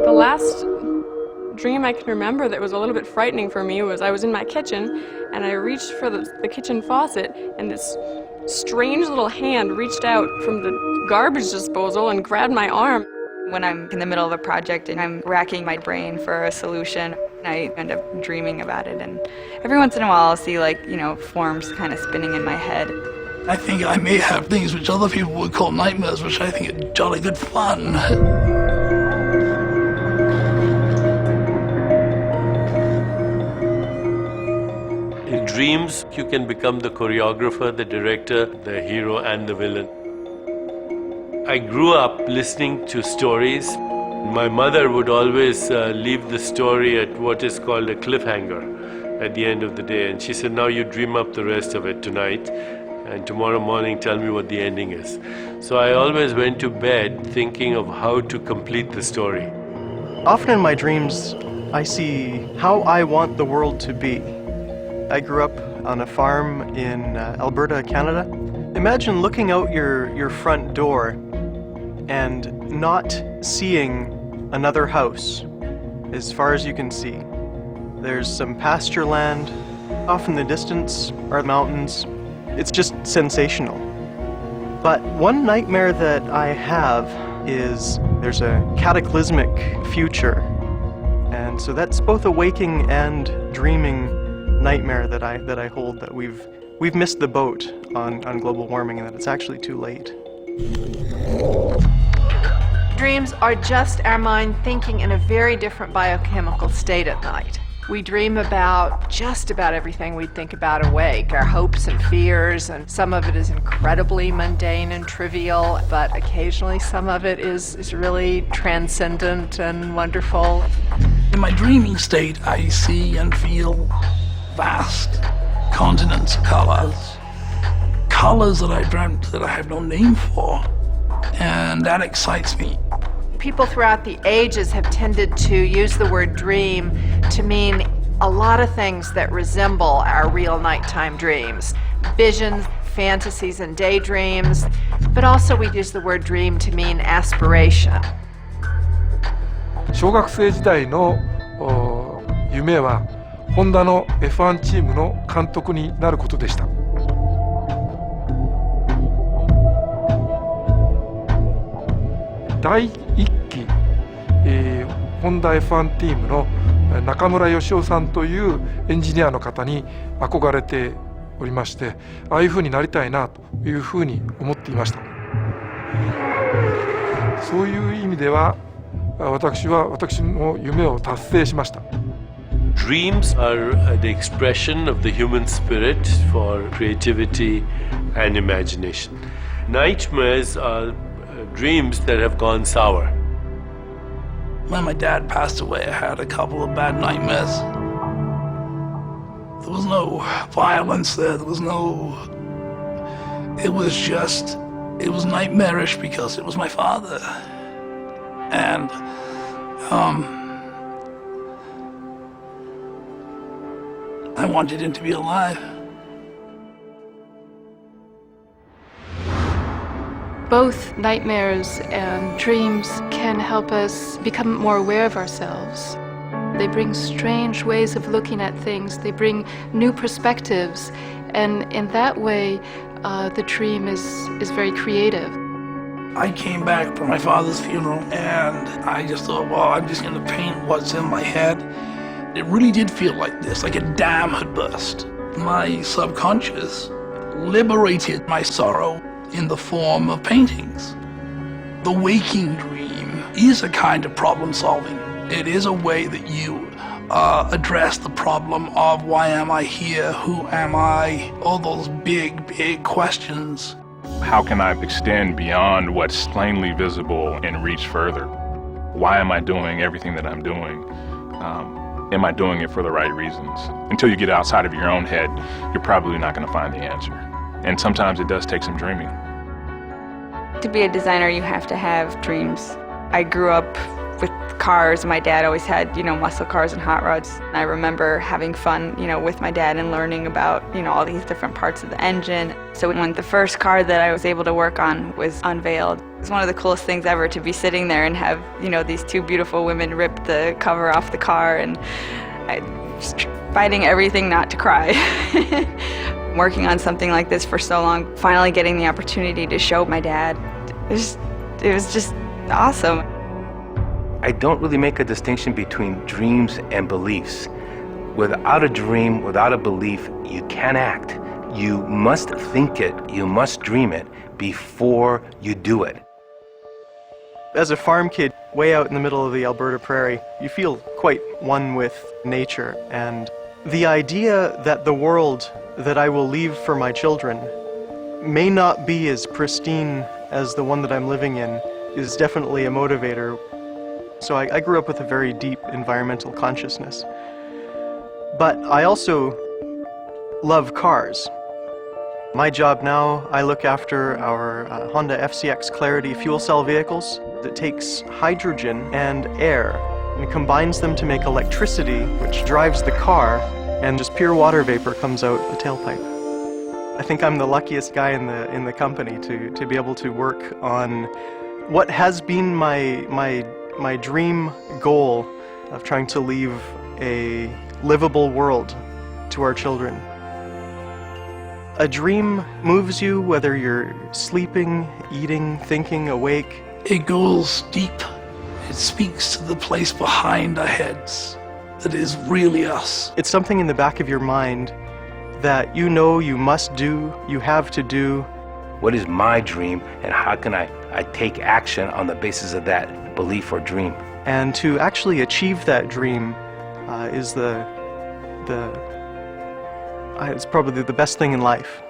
The last dream I can remember that was a little bit frightening for me was I was in my kitchen and I reached for the kitchen faucet and this strange little hand reached out from the garbage disposal and grabbed my arm. When I'm in the middle of a project and I'm racking my brain for a solution, I end up dreaming about it, and every once in a while I'll see forms kind of spinning in my head. I think I may have things which other people would call nightmares, which I think are jolly good fun. In dreams, you can become the choreographer, the director, the hero, and the villain. I grew up listening to stories. My mother would always leave the story at what is called a cliffhanger at the end of the day. And she said, now you dream up the rest of it tonight, and tomorrow morning tell me what the ending is. So I always went to bed thinking of how to complete the story. Often in my dreams, I see how I want the world to be. I grew up on a farm in Alberta, Canada. Imagine looking out your front door and not seeing another house as far as you can see. There's some pasture land. Off in the distance are mountains. It's just sensational. But one nightmare that I have is there's a cataclysmic future. And so that's both a waking and dreaming nightmare that I hold, that we've missed the boat on global warming and that it's actually too late. Dreams are just our mind thinking in a very different biochemical state at night. We dream about just about everything we think about awake, our hopes and fears, and some of it is incredibly mundane and trivial, but occasionally some of it is really transcendent and wonderful. In my dreaming state, I see and feel vast continents of colors. Colors that I dreamt that I have no name for. And that excites me. People throughout the ages have tended to use the word dream to mean a lot of things that resemble our real nighttime dreams. Visions, fantasies, and daydreams. But also we use the word dream to mean aspiration. 小学生時代の夢はホンダの F1 チームの監督になることでした。第1期、ホンダ F1 チームの中村義雄さんというエンジニアの方に憧れておりまして、ああいうふうになりたいなというふうに思っていました。そういう意味では私の夢を達成しました。Dreams are the expression of the human spirit for creativity and imagination. Nightmares are dreams that have gone sour. When my dad passed away, I had a couple of bad nightmares. There was no violence there, it was nightmarish because it was my father. And I wanted him to be alive. Both nightmares and dreams can help us become more aware of ourselves. They bring strange ways of looking at things. They bring new perspectives. And in that way, the dream is very creative. I came back from my father's funeral and I just thought, well, I'm just going to paint what's in my head. It really did feel like this, like a dam had burst. My subconscious liberated my sorrow in the form of paintings. The waking dream is a kind of problem solving. It is a way that you address the problem of why am I here, who am I, all those big, big questions. How can I extend beyond what's plainly visible and reach further? Why am I doing everything that I'm doing? Am I doing it for the right reasons? Until you get outside of your own head, you're probably not going to find the answer. And sometimes it does take some dreaming. To be a designer, you have to have dreams. I grew up with cars. My dad always had, muscle cars and hot rods. I remember having fun, with my dad and learning about, all these different parts of the engine. So when the first car that I was able to work on was unveiled, It's one of the coolest things ever to be sitting there and have, you know, these two beautiful women rip the cover off the car, and I was fighting everything not to cry. Working on something like this for so long, finally getting the opportunity to show my dad, it was just awesome. I don't really make a distinction between dreams and beliefs. Without a dream, without a belief, you can't act. You must think it, you must dream it before you do it. As a farm kid, way out in the middle of the Alberta prairie, you feel quite one with nature, and the idea that the world that I will leave for my children may not be as pristine as the one that I'm living in is definitely a motivator. So I grew up with a very deep environmental consciousness. But I also love cars. My job now, I look after our Honda FCX Clarity fuel cell vehicles. It takes hydrogen and air and combines them to make electricity, which drives the car, and just pure water vapor comes out the tailpipe. I think I'm the luckiest guy in the company to be able to work on what has been my dream goal of trying to leave a livable world to our children. A dream moves you whether you're sleeping, eating, thinking, awake. It goes deep. It speaks to the place behind our heads that is really us. It's something in the back of your mind that you know you must do, you have to do. What is my dream, and how can I take action on the basis of that belief or dream? And to actually achieve that dream is it's probably the best thing in life.